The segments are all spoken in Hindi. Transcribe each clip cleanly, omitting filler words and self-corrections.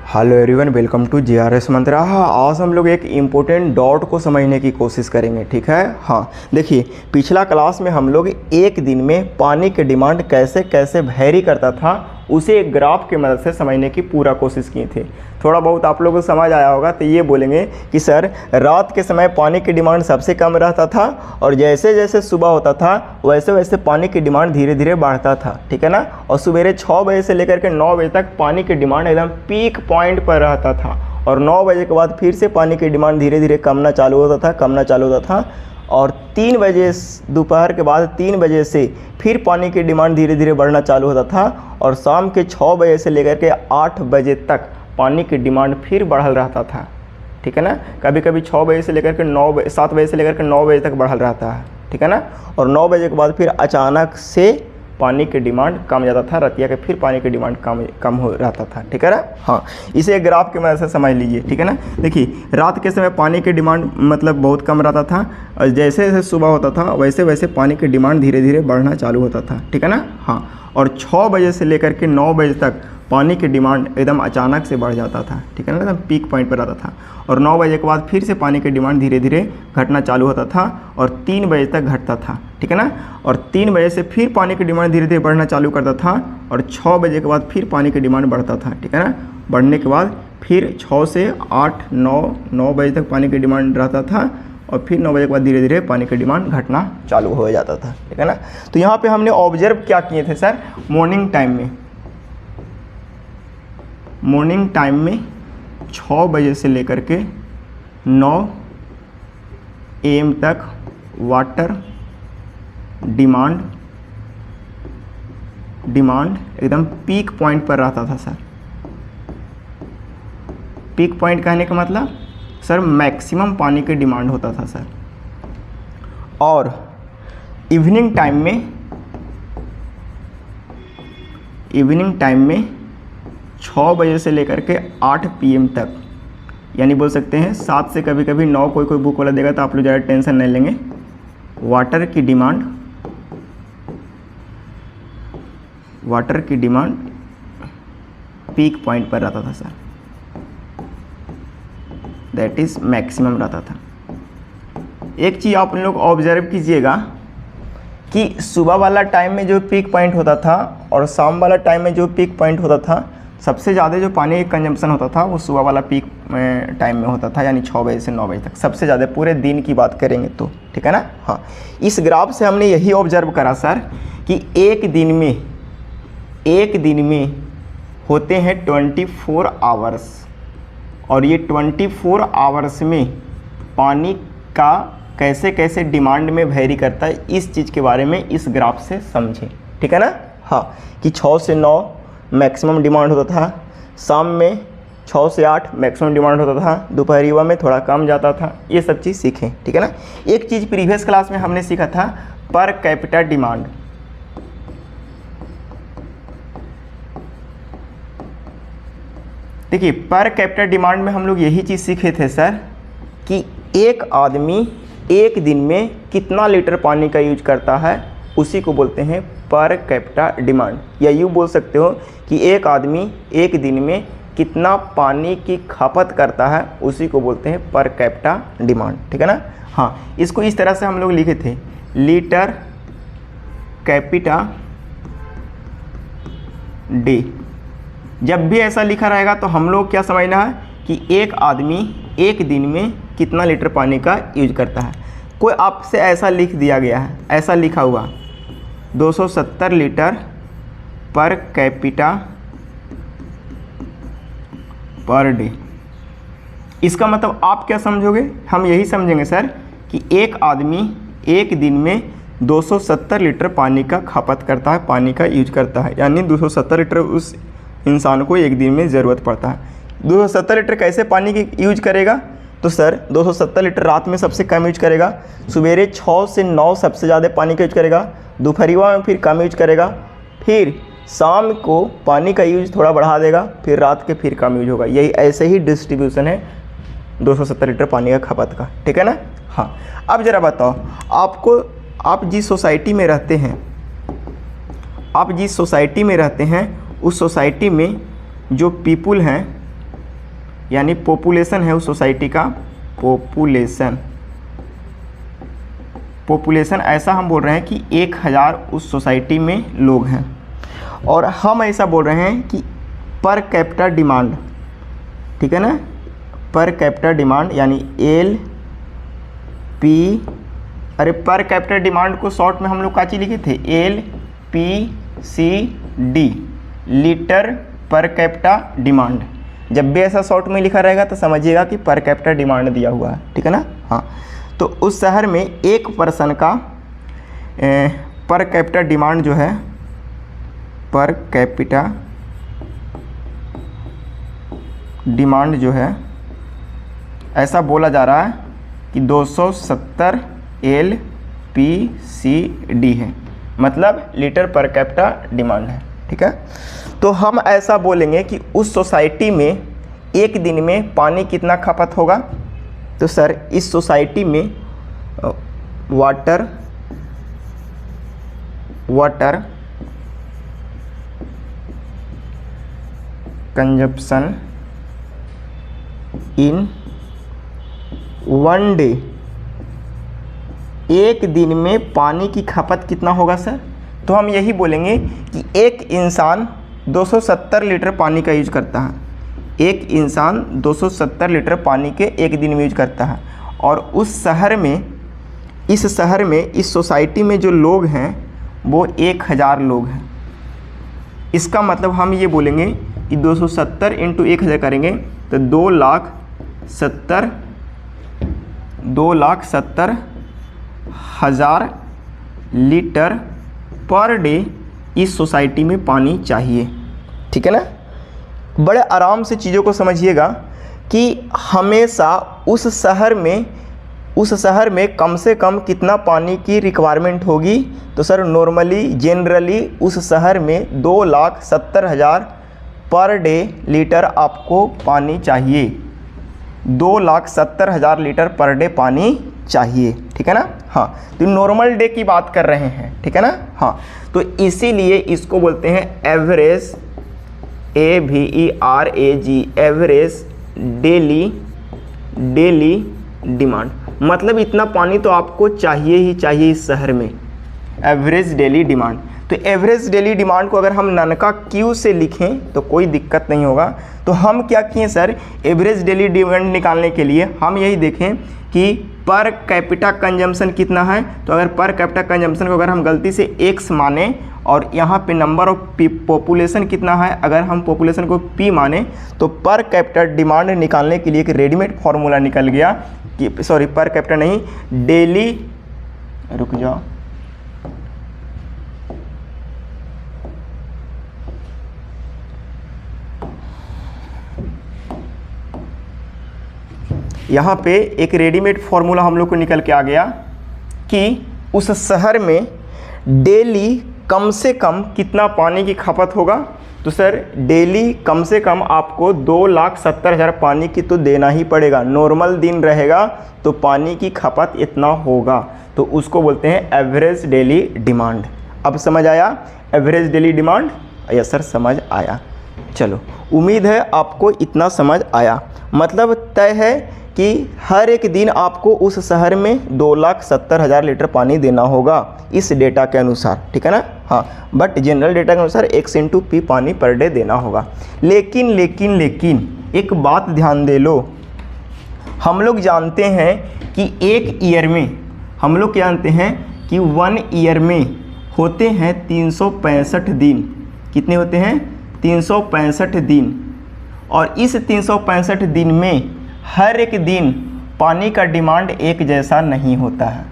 Hello everyone, welcome to GRS Mantra. आज हम लोग एक इम्पोर्टेंट डॉट को समझने की कोशिश करेंगे, ठीक है। हाँ, देखिए पिछला क्लास में हम लोग एक दिन में पानी की डिमांड कैसे कैसे वेरी करता था उसे एक ग्राफ की मदद से समझने की पूरा कोशिश किए थे। थोड़ा बहुत आप लोगों को समझ आया होगा तो ये बोलेंगे कि सर रात के समय पानी की डिमांड सबसे कम रहता था और जैसे जैसे सुबह होता था वैसे वैसे पानी की डिमांड धीरे धीरे बढ़ता था, ठीक है ना। और सवेरे 6 बजे से लेकर के 9 बजे तक पानी की डिमांड एकदम पीक पॉइंट पर रहता था और 9 बजे के बाद फिर से पानी की डिमांड धीरे धीरे कमना चालू होता था और 3 बजे दोपहर के बाद 3 बजे से फिर पानी की डिमांड धीरे धीरे बढ़ना चालू होता था और शाम के 6 बजे से लेकर के 8 बजे तक पानी की डिमांड फिर बढ़ल रहता था, ठीक है ना। कभी कभी 6 बजे से लेकर के 7 बजे से लेकर के 9 बजे तक बढ़ल रहता है, ठीक है ना। और 9 बजे के बाद फिर अचानक से पानी की डिमांड कम जाता था, रतिया के फिर पानी की डिमांड कम हो रहता था, ठीक है ना। हाँ, इसे एक ग्राफ की मदद से समझ लीजिए, ठीक है ना। देखिए रात के समय पानी की डिमांड मतलब बहुत कम रहता था और जैसे जैसे सुबह होता था वैसे वैसे पानी की डिमांड धीरे धीरे बढ़ना चालू होता था, ठीक है ना। हाँ, और 6 बजे से लेकर के 9 बजे तक पानी की डिमांड एकदम अचानक से बढ़ जाता था, ठीक है ना, एकदम पीक पॉइंट पर आता था और 9 बजे के बाद फिर से पानी की डिमांड धीरे धीरे घटना चालू होता था और 3 बजे तक घटता था, ठीक है ना। और 3 बजे से फिर पानी की डिमांड धीरे धीरे बढ़ना चालू करता था और 6 बजे के बाद फिर पानी की डिमांड बढ़ता था, ठीक है ना। बढ़ने के बाद फिर 6 से 8 9 बजे तक पानी की डिमांड रहता था और फिर 9 बजे के बाद धीरे धीरे पानी की डिमांड घटना चालू हो जाता था, ठीक है ना। तो यहाँ पे हमने ऑब्जर्व क्या किए थे सर, मॉर्निंग टाइम में 6 बजे से लेकर के 9 AM तक वाटर डिमांड एकदम पीक पॉइंट पर रहता था सर। पीक पॉइंट कहने का मतलब सर मैक्सिमम पानी की डिमांड होता था सर। और इवनिंग टाइम में 6 बजे से लेकर के 8 PM तक, यानी बोल सकते हैं 7 से कभी कभी 9 कोई बुक वाला देगा तो आप लोग ज़्यादा टेंशन नहीं लेंगे। वाटर की डिमांड पीक पॉइंट पर रहता था सर, दैट इज़ मैक्सिमम रहता था। एक चीज़ आप लोग ऑब्जर्व कीजिएगा कि सुबह वाला टाइम में जो पीक पॉइंट होता था और शाम वाला टाइम में जो पीक पॉइंट होता था, सबसे ज़्यादा जो पानी कंजम्पशन होता था वो सुबह वाला पीक टाइम में होता था, यानी 6 बजे से 9 बजे तक सबसे ज़्यादा पूरे दिन की बात करेंगे तो, ठीक है ना। हाँ, इस ग्राफ से हमने यही ऑब्जर्व करा सर कि एक दिन में होते हैं 24 आवर्स और ये 24 आवर्स में पानी का कैसे कैसे डिमांड में वेरी करता है, इस चीज़ के बारे में इस ग्राफ से समझें, ठीक है ना। हाँ, कि 6 से 9 मैक्सिमम डिमांड होता था, शाम में 6 से 8 मैक्सिमम डिमांड होता था, दोपहरिया में थोड़ा कम जाता था, ये सब चीज़ सीखें, ठीक है ना। एक चीज़ प्रीवियस क्लास में हमने सीखा था पर कैपिटा डिमांड। देखिए पर कैपिटा डिमांड में हम लोग यही चीज़ सीखे थे सर कि एक आदमी एक दिन में कितना लीटर पानी का यूज करता है उसी को बोलते हैं पर कैपिटा डिमांड, या यूँ बोल सकते हो कि एक आदमी एक दिन में कितना पानी की खपत करता है उसी को बोलते हैं पर कैपिटा डिमांड, ठीक है ना। हाँ, इसको इस तरह से हम लोग लिखे थे लीटर कैपिटा डे। जब भी ऐसा लिखा रहेगा तो हम लोग क्या समझना है कि एक आदमी एक दिन में कितना लीटर पानी का यूज करता है। कोई आपसे ऐसा लिख दिया गया है, ऐसा लिखा हुआ 270 litre per capita per day, इसका मतलब आप क्या समझोगे, हम यही समझेंगे सर कि एक आदमी एक दिन में 270 लीटर पानी का खपत करता है, पानी का यूज करता है, यानी 270 लीटर उस इंसान को एक दिन में ज़रूरत पड़ता है। 270 लीटर कैसे पानी की यूज करेगा, तो सर 270 लीटर रात में सबसे कम यूज करेगा, सवेरे 6 से 9 सबसे ज़्यादा पानी का यूज करेगा, दोपहरिया में फिर कम यूज करेगा, फिर शाम को पानी का यूज थोड़ा बढ़ा देगा, फिर रात के फिर कम यूज होगा। यही ऐसे ही डिस्ट्रीब्यूशन है 270 लीटर पानी का खपत का, ठीक है ना। हाँ, अब ज़रा बताओ आप जिस सोसाइटी में रहते हैं उस सोसाइटी में जो पीपुल हैं यानी पॉपुलेशन है उस सोसाइटी का, पॉपुलेशन ऐसा हम बोल रहे हैं कि 1000 उस सोसाइटी में लोग हैं, और हम ऐसा बोल रहे हैं कि पर कैपिटा डिमांड, ठीक है ना, पर कैपिटा डिमांड यानी अरे पर कैपिटा डिमांड को शॉर्ट में हम लोग क्या चीज़ लिखे थे, LPCD, litre per capita demand. जब भी ऐसा शॉर्ट में लिखा रहेगा तो समझिएगा कि पर कैपिटा डिमांड दिया हुआ है, ठीक है ना। हाँ, तो उस शहर में एक पर्सन का पर कैपिटा डिमांड जो है, पर कैपिटा डिमांड जो है, ऐसा बोला जा रहा है कि 270 LPCD है, मतलब लीटर पर कैपिटा डिमांड है, ठीक है। तो हम ऐसा बोलेंगे कि उस सोसाइटी में एक दिन में पानी कितना खपत होगा। तो सर इस सोसाइटी में वाटर कंजप्शन इन 1 डे, एक दिन में पानी की खपत कितना होगा सर। तो हम यही बोलेंगे कि एक इंसान 270 लीटर पानी का यूज करता है, एक इंसान 270 लीटर पानी के एक दिन में यूज करता है, और उस शहर में, इस शहर में, इस सोसाइटी में जो लोग हैं वो 1000 लोग हैं। इसका मतलब हम ये बोलेंगे कि 270 इंटू 1000 करेंगे तो 2,70,000 लीटर पर डे इस सोसाइटी में पानी चाहिए, ठीक है ना। बड़े आराम से चीज़ों को समझिएगा कि हमेशा उस शहर में कम से कम कितना पानी की रिक्वायरमेंट होगी। तो सर नॉर्मली जनरली उस शहर में 2,70,000 पर डे लीटर आपको पानी चाहिए, 2,70,000 लीटर पर डे पानी चाहिए, ठीक है ना। हाँ, तो नॉर्मल डे की बात कर रहे हैं, ठीक है ना। हाँ, तो इसीलिए इसको बोलते हैं average, AVERAG, average daily demand. मतलब इतना पानी तो आपको चाहिए ही चाहिए इस शहर में, एवरेज डेली डिमांड। तो एवरेज डेली डिमांड को अगर हम ननका Q से लिखें तो कोई दिक्कत नहीं होगा। तो हम क्या किए सर, एवरेज डेली डिमांड निकालने के लिए हम यही देखें कि पर कैपिटा कंजम्पशन कितना है। तो अगर पर कैपिटा कंजम्पशन को अगर हम गलती से x माने और यहाँ पे नंबर ऑफ पॉपुलेशन कितना है, अगर हम पॉपुलेशन को P माने, तो पर कैपिटा डिमांड निकालने के लिए एक रेडीमेड फार्मूला निकल गया कि सॉरी पर कैपिटा नहीं, डेली, रुक जाओ, यहाँ पे एक रेडीमेड फार्मूला हम लोग को निकल के आ गया कि उस शहर में डेली कम से कम कितना पानी की खपत होगा। तो सर डेली कम से कम आपको 2,70,000 पानी की तो देना ही पड़ेगा। नॉर्मल दिन रहेगा तो पानी की खपत इतना होगा, तो उसको बोलते हैं एवरेज डेली डिमांड। अब समझ आया average daily demand? Yes sir समझ आया। चलो उम्मीद है आपको इतना समझ आया। मतलब तय है कि हर एक दिन आपको उस शहर में 2,70,000 लीटर पानी देना होगा इस डेटा के अनुसार, ठीक है ना। हाँ, बट जनरल डेटा के अनुसार x/P पानी पर डे देना होगा। लेकिन एक बात ध्यान दे लो, हम लोग जानते हैं कि एक ईयर में, हम लोग जानते हैं कि 1 ईयर में होते हैं 365 दिन। कितने होते हैं? 365 दिन। और इस 365 दिन में हर एक दिन पानी का डिमांड एक जैसा नहीं होता है।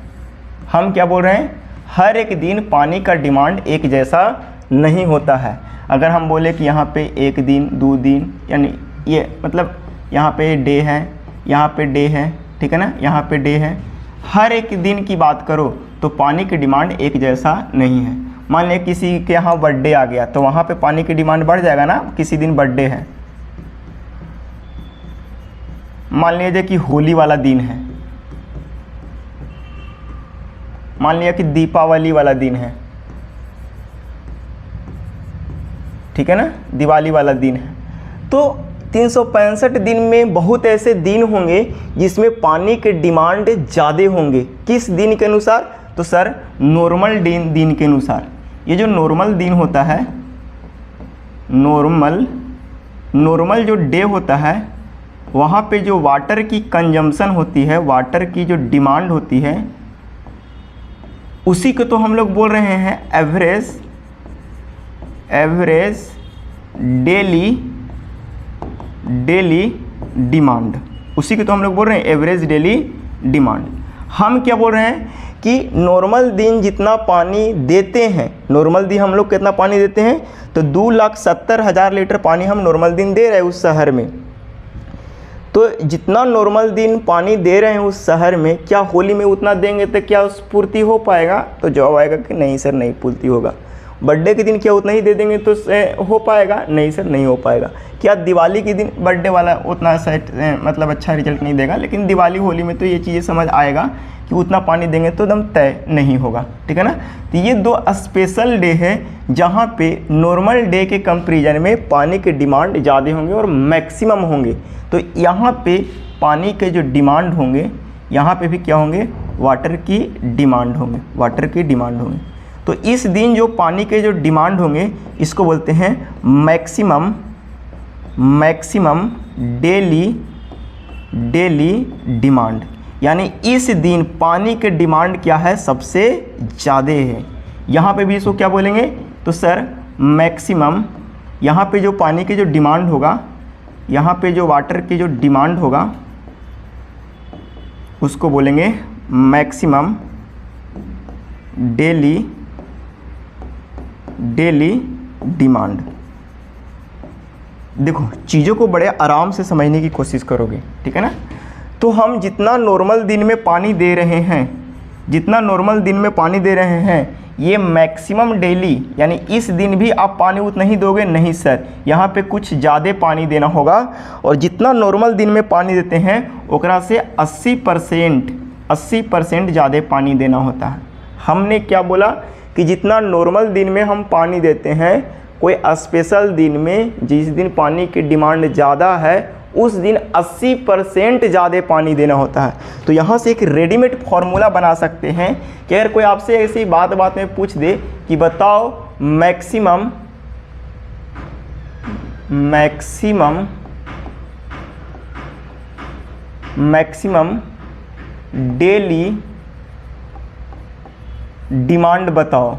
हम क्या बोल रहे हैं? हर एक दिन पानी का डिमांड एक जैसा नहीं होता है। अगर हम बोले कि यहाँ पे 1 दिन 2 दिन, यानी ये मतलब यहाँ पे डे है, यहाँ पे डे है, ठीक है ना, यहाँ पे डे है, हर एक दिन की बात करो तो पानी की डिमांड एक जैसा नहीं है। मान लिया किसी के यहाँ बर्थडे आ गया तो वहाँ पे पानी की डिमांड बढ़ जाएगा ना, किसी दिन बर्थडे है। मान लीजिए कि होली वाला दिन है, मान लिया कि दीपावली वाला दिन है, ठीक है ना, दिवाली वाला दिन है, तो 365 दिन में बहुत ऐसे दिन होंगे जिसमें पानी के डिमांड ज़्यादा होंगे। किस दिन के अनुसार? तो सर नॉर्मल दिन के अनुसार। ये जो नॉर्मल दिन होता है, नॉर्मल जो डे होता है, वहाँ पे जो वाटर की कंजम्पशन होती है, वाटर की जो डिमांड होती है, उसी को तो हम लोग बोल रहे हैं एवरेज डेली डिमांड। उसी को तो हम लोग बोल रहे हैं एवरेज डेली डिमांड। हम क्या बोल रहे हैं कि नॉर्मल दिन जितना पानी देते हैं, नॉर्मल दिन हम लोग कितना पानी देते हैं? तो 2,70,000 लीटर पानी हम नॉर्मल दिन दे रहे हैं उस शहर में। तो जितना नॉर्मल दिन पानी दे रहे हैं उस शहर में, क्या होली में उतना देंगे तो क्या उस पूर्ति हो पाएगा? तो जवाब आएगा कि नहीं सर, नहीं पूर्ति होगा। बर्थडे के दिन क्या उतना ही दे देंगे तो हो पाएगा? नहीं सर, नहीं हो पाएगा। क्या दिवाली के दिन बर्थडे वाला उतना सेट मतलब अच्छा रिजल्ट नहीं देगा, लेकिन दिवाली होली में तो ये चीज़ें समझ आएगा कि उतना पानी देंगे तो एकदम तय नहीं होगा, ठीक है ना। तो ये दो स्पेशल डे है जहाँ पे नॉर्मल डे के कंपेरिजन में पानी के डिमांड ज़्यादा होंगे और मैक्सिमम होंगे। तो यहाँ पे पानी के जो डिमांड होंगे, यहाँ पे भी क्या होंगे? वाटर की डिमांड होंगे। तो इस दिन जो पानी के जो डिमांड होंगे, इसको बोलते हैं मैक्सिमम डेली डिमांड। यानी इस दिन पानी के डिमांड क्या है? सबसे ज़्यादा है। यहाँ पे भी इसको क्या बोलेंगे? तो सर मैक्सिमम, यहाँ पे जो पानी के जो डिमांड होगा, यहाँ पे जो वाटर की जो डिमांड होगा, उसको बोलेंगे मैक्सिमम डेली डिमांड। देखो चीज़ों को बड़े आराम से समझने की कोशिश करोगे, ठीक है ना। तो हम जितना नॉर्मल दिन में पानी दे रहे हैं, ये मैक्सिमम डेली, यानी इस दिन भी आप पानी उतना ही दोगे? नहीं सर, यहाँ पे कुछ ज़्यादा पानी देना होगा। और जितना नॉर्मल दिन में पानी देते हैं ओकरा से 80% ज़्यादा पानी देना होता है। हमने क्या बोला कि जितना नॉर्मल दिन में हम पानी देते हैं, कोई स्पेशल दिन में जिस दिन पानी की डिमांड ज़्यादा है उस दिन 80% ज़्यादा पानी देना होता है। तो यहाँ से एक रेडीमेड फार्मूला बना सकते हैं कि अगर कोई आपसे ऐसी बात में पूछ दे कि बताओ मैक्सिमम डेली डिमांड बताओ।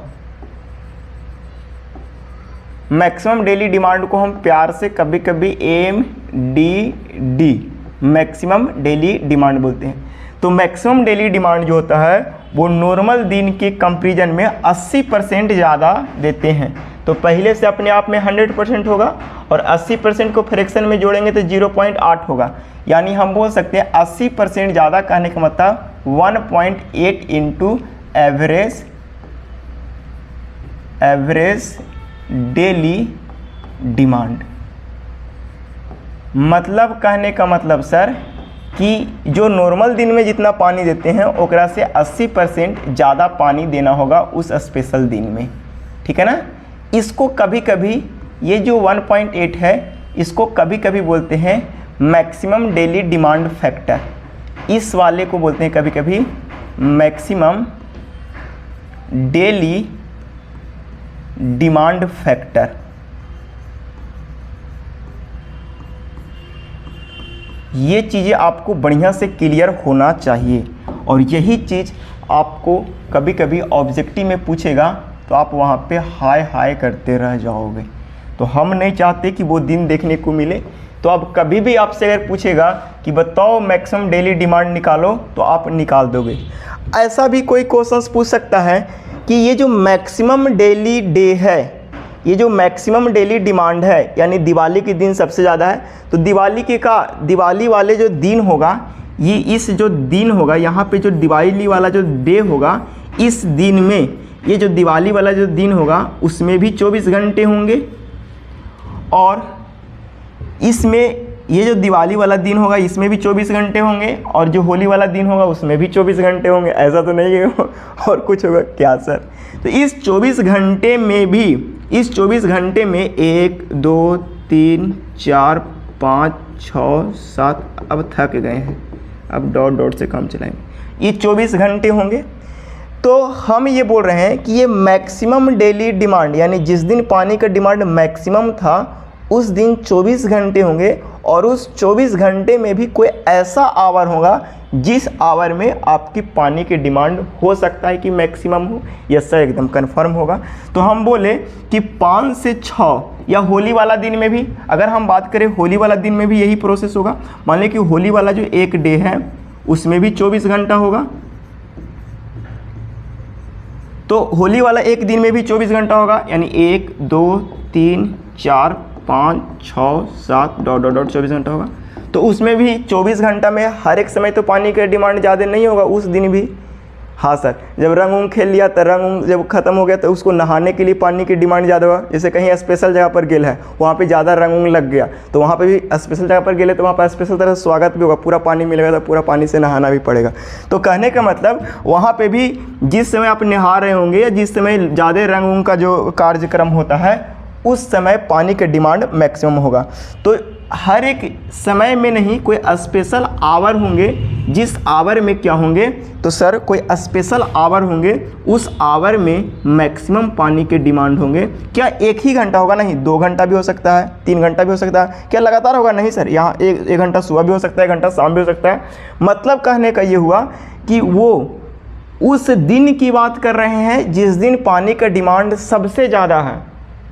मैक्सिमम डेली डिमांड को हम प्यार से कभी कभी MDD मैक्सिमम डेली डिमांड बोलते हैं। तो मैक्सिमम डेली डिमांड जो होता है वो नॉर्मल दिन के कंपेरिजन में 80% ज़्यादा देते हैं। तो पहले से अपने आप में 100% होगा और 80% को फ्रैक्शन में जोड़ेंगे तो 0.8 होगा। यानी हम बोल सकते हैं 80% ज़्यादा, कहने का मतलब 1.8 इंटू एवरेज डेली डिमांड। मतलब कहने का मतलब सर कि जो नॉर्मल दिन में जितना पानी देते हैं ओकरा से 80% ज़्यादा पानी देना होगा उस स्पेशल दिन में, ठीक है ना। इसको कभी कभी ये जो 1.8 है इसको कभी कभी बोलते हैं मैक्सिमम डेली डिमांड फैक्टर। इस वाले को बोलते हैं कभी कभी मैक्सिमम डेली डिमांड फैक्टर। ये चीज़ें आपको बढ़िया से क्लियर होना चाहिए और यही चीज़ आपको कभी कभी ऑब्जेक्टिव में पूछेगा तो आप वहाँ पे हाय करते रह जाओगे। तो हम नहीं चाहते कि वो दिन देखने को मिले। तो अब कभी भी आपसे अगर पूछेगा कि बताओ मैक्सिमम डेली डिमांड निकालो तो आप निकाल दोगे। ऐसा भी कोई क्वेश्चन पूछ सकता है कि ये जो मैक्सिमम डेली डे है, ये जो मैक्सिमम डेली डिमांड है यानी दिवाली के दिन सबसे ज़्यादा है, तो दिवाली वाले जो दिन होगा, ये इस जो दिन होगा यहाँ पे जो दिवाली वाला जो डे होगा, इस दिन में ये जो दिवाली वाला जो दिन होगा उसमें भी 24 घंटे होंगे और इसमें ये जो दिवाली वाला दिन होगा इसमें भी 24 घंटे होंगे और जो होली वाला दिन होगा उसमें भी 24 घंटे होंगे। ऐसा तो नहीं है और कुछ होगा क्या सर? तो इस 24 घंटे में भी, इस 24 घंटे में 1 2 3 4 5, 6, 7, अब थक गए हैं, अब डॉट डॉट से काम चलाएंगे, ये 24 घंटे होंगे। तो हम ये बोल रहे हैं कि ये मैक्सिमम डेली डिमांड, यानी जिस दिन पानी का डिमांड मैक्सिमम था उस दिन 24 घंटे होंगे, और उस 24 घंटे में भी कोई ऐसा आवर होगा जिस आवर में आपकी पानी की डिमांड हो सकता है कि मैक्सिमम हो। यस सर, एकदम कन्फर्म होगा। तो हम बोले कि 5 से 6, या होली वाला दिन में भी, अगर हम बात करें होली वाला दिन में भी यही प्रोसेस होगा। मान लें कि होली वाला जो एक डे है उसमें भी 24 घंटा होगा, तो होली वाला एक दिन में भी 24 घंटा होगा, यानी 1, 2, 3, 4, 5, 6, 7 डॉट डॉट डॉट 24 घंटा होगा। तो उसमें भी 24 घंटा में हर एक समय तो पानी का डिमांड ज़्यादा नहीं होगा, उस दिन भी। हाँ सर, जब रंग उंग खेल लिया तो रंग उंग जब ख़त्म हो गया तो उसको नहाने के लिए पानी की डिमांड ज़्यादा हुआ। जैसे कहीं स्पेशल जगह पर गेल है, वहाँ पे ज़्यादा रंग उंग लग गया, तो वहाँ पे भी स्पेशल जगह पर गेले तो वहाँ पर स्पेशल तरह से स्वागत भी होगा, पूरा पानी मिलेगा तो पूरा पानी से नहाना भी पड़ेगा। तो कहने का मतलब वहाँ पर भी जिस समय आप नहा रहे होंगे या जिस समय ज़्यादा रंग उंग का जो कार्यक्रम होता है उस समय पानी का डिमांड मैक्सिमम होगा। तो हर एक समय में नहीं, कोई स्पेशल आवर होंगे जिस आवर में क्या होंगे, तो सर कोई स्पेशल आवर होंगे, उस आवर में मैक्सिमम पानी के डिमांड होंगे। क्या एक ही घंटा होगा? नहीं, 2 घंटा भी हो सकता है, 3 घंटा भी हो सकता है। क्या लगातार होगा? नहीं सर, यहाँ एक घंटा सुबह भी हो सकता है, 1 घंटा शाम भी हो सकता है। मतलब कहने का ये हुआ कि वो उस दिन की बात कर रहे हैं जिस दिन पानी का डिमांड सबसे ज़्यादा है।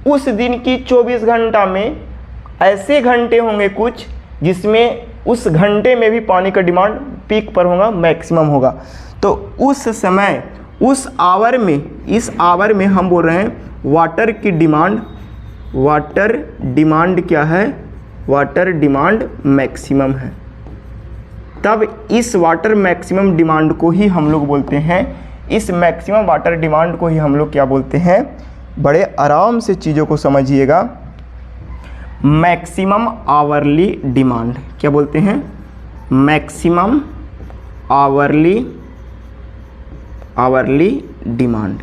उस दिन की 24 घंटा में ऐसे घंटे होंगे कुछ जिसमें उस घंटे में भी पानी का डिमांड पीक पर होगा, मैक्सिमम होगा। तो उस समय, उस आवर में, इस आवर में हम बोल रहे हैं वाटर की डिमांड, वाटर डिमांड क्या है? वाटर डिमांड मैक्सिमम है। तब इस वाटर मैक्सिमम डिमांड को ही हम लोग बोलते हैं, इस मैक्सिमम वाटर डिमांड को ही हम लोग क्या बोलते हैं? बड़े आराम से चीज़ों को समझिएगा, मैक्सिमम आवरली डिमांड। क्या बोलते हैं? Maximum hourly demand.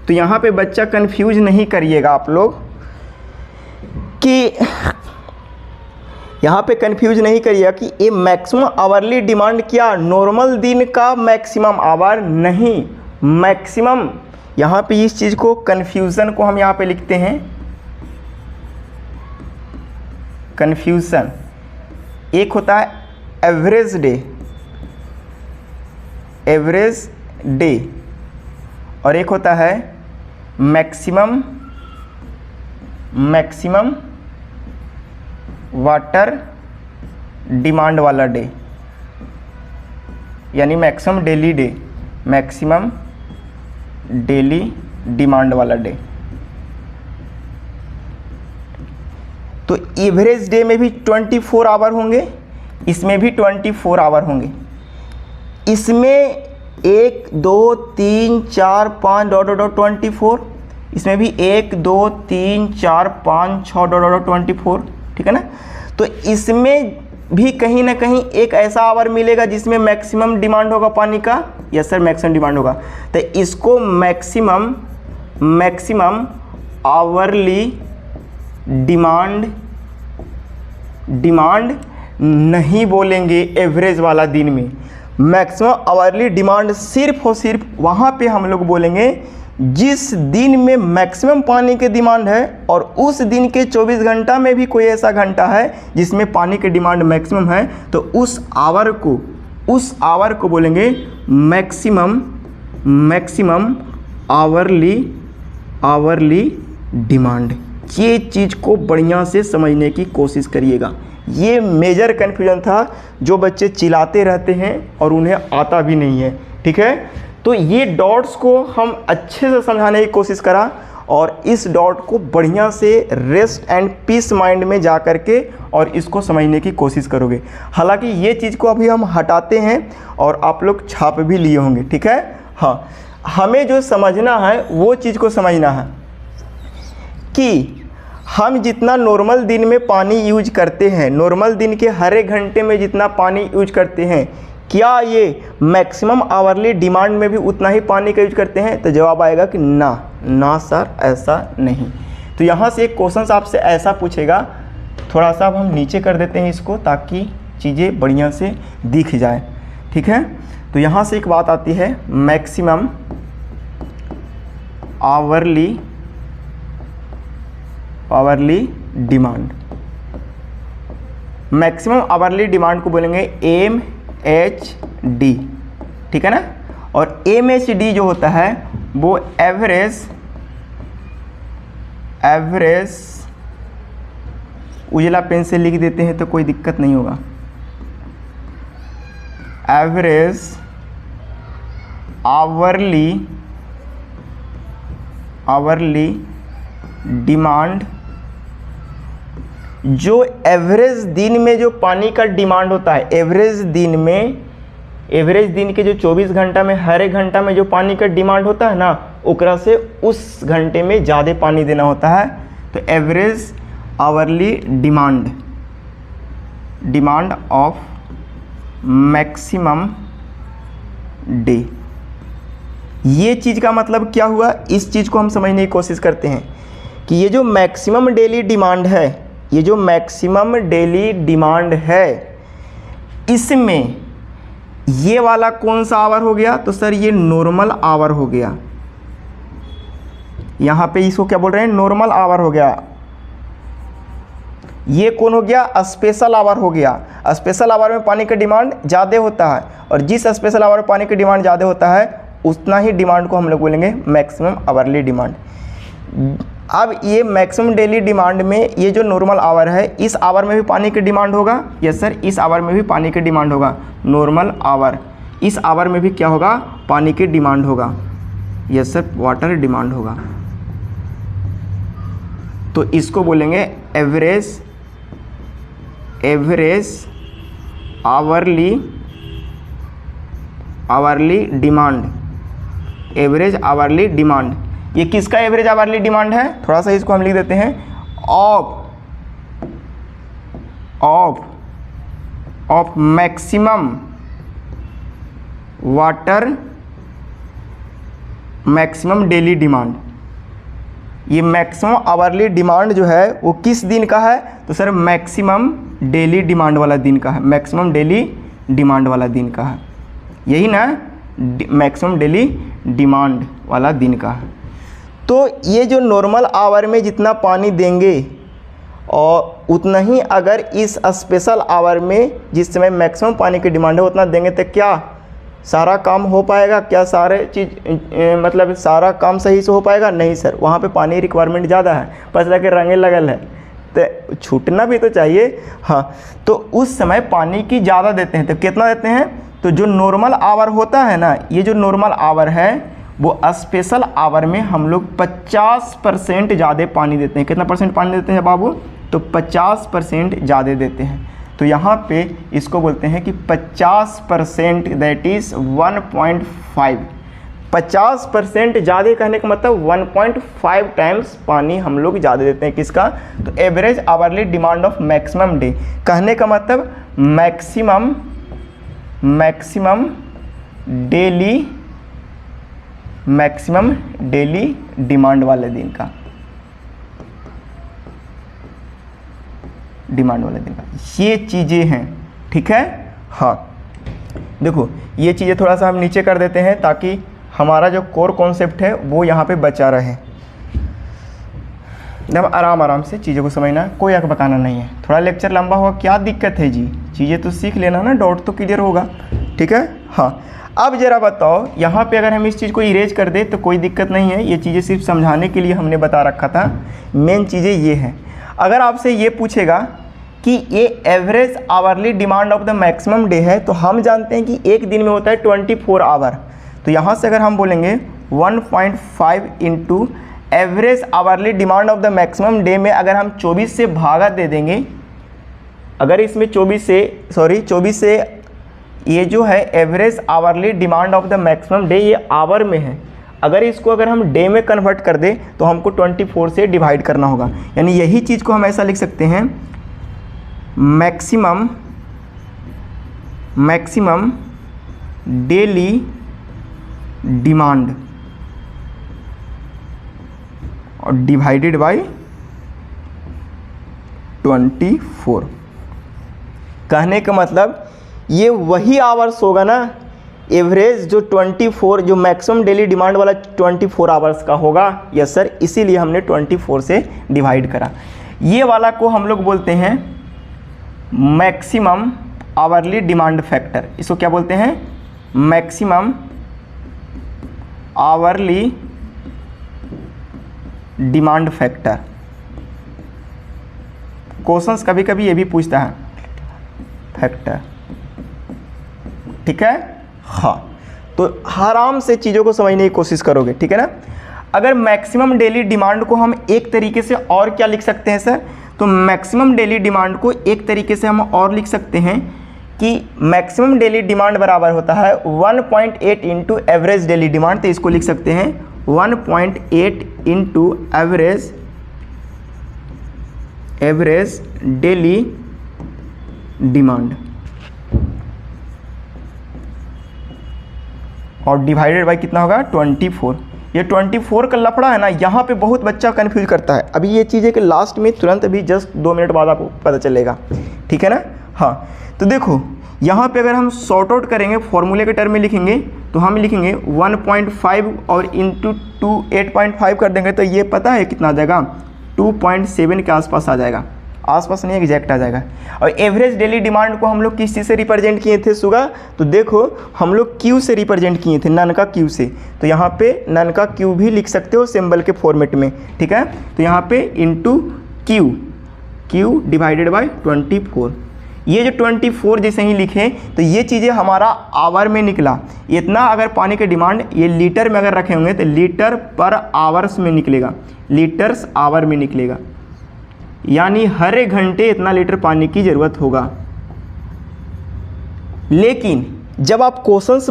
तो यहाँ पे बच्चा कंफ्यूज नहीं करिएगा आप लोग कि यहाँ पे कंफ्यूज नहीं करिएगा कि ये मैक्सिमम आवरली डिमांड क्या नॉर्मल दिन का मैक्सिमम आवर? नहीं, मैक्सिमम। यहाँ पे इस चीज़ को, कन्फ्यूज़न को हम यहाँ पे लिखते हैं कन्फ्यूज़न। एक होता है एवरेज डे, और एक होता है मैक्सिमम वाटर डिमांड वाला डे, यानी maximum daily day, maximum daily demand वाला डे। तो एवरेज डे में भी 24 आवर होंगे, इसमें भी 24 आवर होंगे। इसमें 1, 2, 3, 4, 5 डॉट डॉट 24, इसमें भी 1, 2, 3, 4, 5, 6 डॉट डॉट 24, ठीक है ना। तो इसमें भी कहीं ना कहीं एक ऐसा आवर मिलेगा जिसमें मैक्सिमम डिमांड होगा पानी का। यस सर, मैक्सिमम डिमांड होगा। तो इसको मैक्सिमम आवरली डिमांड नहीं बोलेंगे एवरेज वाला दिन में। मैक्सिमम आवरली डिमांड सिर्फ और सिर्फ वहाँ पे हम लोग बोलेंगे जिस दिन में मैक्सिमम पानी की डिमांड है और उस दिन के 24 घंटा में भी कोई ऐसा घंटा है जिसमें पानी की डिमांड मैक्सिमम है, तो उस आवर को बोलेंगे मैक्सिमम आवरली डिमांड। ये चीज़ को बढ़िया से समझने की कोशिश करिएगा। ये मेजर कन्फ्यूजन था जो बच्चे चिल्लाते रहते हैं और उन्हें आता भी नहीं है, ठीक है। तो ये डॉट्स को हम अच्छे से समझाने की कोशिश करा और इस डॉट को बढ़िया से रेस्ट एंड पीस माइंड में जा कर के और इसको समझने की कोशिश करोगे। हालांकि ये चीज़ को अभी हम हटाते हैं और आप लोग छाप भी लिए होंगे, ठीक है। हाँ, हमें जो समझना है वो चीज़ को समझना है कि हम जितना नॉर्मल दिन में पानी यूज करते हैं, नॉर्मल दिन के हर एक घंटे में जितना पानी यूज करते हैं, क्या ये मैक्सिमम आवरली डिमांड में भी उतना ही पानी का यूज करते हैं? तो जवाब आएगा कि ना सर, ऐसा नहीं। तो यहाँ से एक क्वेश्चन आपसे ऐसा पूछेगा थोड़ा सा अब हम नीचे कर देते हैं इसको ताकि चीज़ें बढ़िया से दिख जाए, ठीक है। तो यहाँ से एक बात आती है, maximum hourly demand. Maximum hourly demand को बोलेंगे MHD, ठीक है ना। और MHD जो होता है वो एवरेज उजला पेन से लिख देते हैं तो कोई दिक्कत नहीं होगा। एवरेज आवरली डिमांड, जो एवरेज दिन में जो पानी का डिमांड होता है, एवरेज दिन के जो 24 घंटा में हर एक घंटा में जो पानी का डिमांड होता है ना, ओकरा से उस घंटे में ज़्यादा पानी देना होता है। तो average hourly demand of maximum day. ये चीज़ का मतलब क्या हुआ, इस चीज़ को हम समझने की कोशिश करते हैं कि ये जो मैक्सिमम डेली डिमांड है, इसमें ये वाला कौन सा आवर हो गया, तो सर ये नॉर्मल आवर हो गया। यहाँ पे इसको क्या बोल रहे हैं, नॉर्मल आवर हो गया। ये कौन हो गया, स्पेशल आवर हो गया। स्पेशल आवर में पानी का डिमांड ज़्यादा होता है, और जिस स्पेशल आवर में पानी का डिमांड ज़्यादा होता है उतना ही डिमांड को हम लोग बोलेंगे मैक्सिमम आवरली डिमांड। अब ये मैक्सिमम डेली डिमांड में ये जो नॉर्मल आवर है, इस आवर में भी पानी की डिमांड होगा। यस सर, इस आवर में भी पानी की डिमांड होगा। नॉर्मल आवर, इस आवर में भी क्या होगा, पानी की डिमांड होगा। यस सर, वाटर डिमांड होगा। तो इसको बोलेंगे average hourly demand. Average hourly demand, ये किसका एवरेज आवरली डिमांड है, थोड़ा सा इसको हम लिख देते हैं, ऑफ मैक्सिमम डेली डिमांड। ये मैक्सिमम आवरली डिमांड जो है वो किस दिन का है, तो सर मैक्सिमम डेली डिमांड वाला दिन का है। मैक्सिमम डेली डिमांड वाला दिन का है, यही ना, मैक्सिमम डेली डिमांड वाला दिन का है। तो ये जो नॉर्मल आवर में जितना पानी देंगे और उतना ही अगर इस स्पेशल आवर में जिस समय मैक्सिमम पानी की डिमांड है उतना देंगे तो क्या सारा काम हो पाएगा, क्या सारे चीज़ मतलब सारा काम सही से हो पाएगा, नहीं सर, वहाँ पे पानी रिक्वायरमेंट ज़्यादा है, पसला के रंगे लगल है तो छूटना भी तो चाहिए। हाँ, तो उस समय पानी की ज़्यादा देते हैं, तो कितना देते हैं, तो जो नॉर्मल आवर होता है ना, ये जो नॉर्मल आवर है वो स्पेशल आवर में हम लोग 50% ज़्यादा पानी देते हैं। कितना परसेंट पानी देते हैं बाबू, तो 50% ज़्यादा देते हैं। तो यहाँ पे इसको बोलते हैं कि 50%, दैट इज़ 1.5। 50% ज़्यादा कहने का मतलब 1.5 टाइम्स पानी हम लोग ज़्यादा देते हैं। किसका, तो average hourly demand of maximum day, कहने का मतलब मैक्सिमम डेली डिमांड वाले दिन का, ये चीज़ें हैं, ठीक है। हाँ देखो, ये चीज़ें थोड़ा सा हम नीचे कर देते हैं ताकि हमारा जो कोर कॉन्सेप्ट है वो यहाँ पे बचा रहे। जब आराम से चीज़ों को समझना, कोई अकबकाना नहीं है। थोड़ा लेक्चर लंबा होगा, क्या दिक्कत है जी, चीज़ें तो सीख लेना ना, डाउट तो क्लियर होगा, ठीक है। हाँ, अब ज़रा बताओ, यहाँ पे अगर हम इस चीज़ को इरेज कर दें तो कोई दिक्कत नहीं है, ये चीज़ें सिर्फ समझाने के लिए हमने बता रखा था। मेन चीज़ें ये हैं। अगर आपसे ये पूछेगा कि ये average hourly demand of the maximum day है, तो हम जानते हैं कि एक दिन में होता है 24 आवर। तो यहाँ से अगर हम बोलेंगे 1.5 into average hourly demand of the maximum day में अगर हम 24 से भागा दे देंगे, अगर इसमें 24 से ये जो है average hourly demand of the maximum day, ये आवर में है, अगर इसको अगर हम डे में कन्वर्ट कर दें तो हमको 24 से डिवाइड करना होगा। यानी यही चीज़ को हम ऐसा लिख सकते हैं, मैक्सिमम डेली डिमांड और डिवाइडेड बाय 24। कहने का मतलब ये वही आवर्स होगा ना, एवरेज जो 24 जो मैक्सिमम डेली डिमांड वाला 24 आवर्स का होगा। यस सर, इसीलिए हमने 24 से डिवाइड करा। ये वाला को हम लोग बोलते हैं मैक्सिमम आवरली डिमांड फैक्टर। इसको क्या बोलते हैं? Maximum hourly demand factor. Questions कभी कभी ये भी पूछता है फैक्टर, ठीक है। हाँ, तो आराम से चीज़ों को समझने की कोशिश करोगे, ठीक है ना। अगर मैक्सिमम डेली डिमांड को हम एक तरीके से और क्या लिख सकते हैं सर? तो मैक्सिमम डेली डिमांड को एक तरीके से हम और लिख सकते हैं कि मैक्सिमम डेली डिमांड बराबर होता है 1.8 इंटू एवरेज डेली डिमांड। तो इसको लिख सकते हैं 1.8 इंटू एवरेज डेली डिमांड और डिवाइडेड बाय कितना होगा? 24। ये 24 का लफड़ा है ना, यहाँ पे बहुत बच्चा कन्फ्यूज करता है। अभी ये चीज़ें कि लास्ट में तुरंत अभी जस्ट 2 मिनट बाद आपको पता चलेगा, ठीक है ना। हाँ, तो देखो यहाँ पे अगर हम सॉर्ट आउट करेंगे, फॉर्मूले के टर्म में लिखेंगे, तो हम लिखेंगे 1.5 और इंटू 8.5 कर देंगे तो ये पता है कितना आ जाएगा? 2.7 के आसपास आ जाएगा। आसपास नहीं, एग्जैक्ट आ जाएगा। और एवरेज डेली डिमांड को हम लोग किस चीज़ से रिप्रेजेंट किए थे सुगा? तो देखो हम लोग क्यू से रिप्रेजेंट किए थे, नन का क्यू से। तो यहाँ पे नन का क्यू भी लिख सकते हो सिंबल के फॉर्मेट में, ठीक है। तो यहाँ पे इंटू क्यू डिवाइडेड बाय 24। ये जो 24 जैसे ही लिखे तो ये चीज़ें हमारा आवर में निकला। इतना अगर पानी के डिमांड ये लीटर में अगर रखे होंगे तो लीटर पर आवर्स में निकलेगा, लीटर्स आवर में निकलेगा, यानी हर एक घंटे इतना लीटर पानी की ज़रूरत होगा। लेकिन जब आप क्वेश्चंस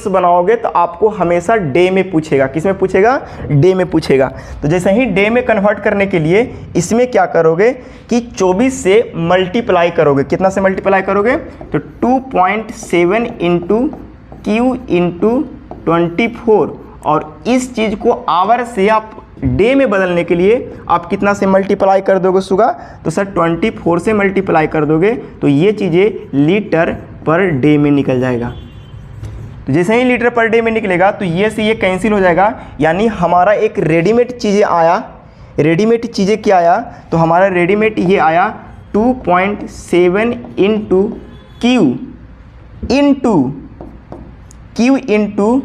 बनाओगे, तो आपको हमेशा डे में पूछेगा। किस में पूछेगा? डे में पूछेगा। तो जैसे ही डे में कन्वर्ट करने के लिए इसमें क्या करोगे कि 24 से मल्टीप्लाई करोगे। कितना से मल्टीप्लाई करोगे? तो 2.7 इंटू क्यू इंटू 24। और इस चीज़ को आवर से आप डे में बदलने के लिए आप कितना से मल्टीप्लाई कर दोगे सुगा? तो सर 24 से मल्टीप्लाई कर दोगे तो ये चीज़ें लीटर पर डे में निकल जाएगा। तो जैसे ही लीटर पर डे में निकलेगा तो ये से ये कैंसिल हो जाएगा, यानी हमारा एक रेडीमेड चीज़ें आया। रेडीमेड चीज़ें क्या आया? तो हमारा रेडीमेड ये आया 2.7 इंटू क्यू इंटू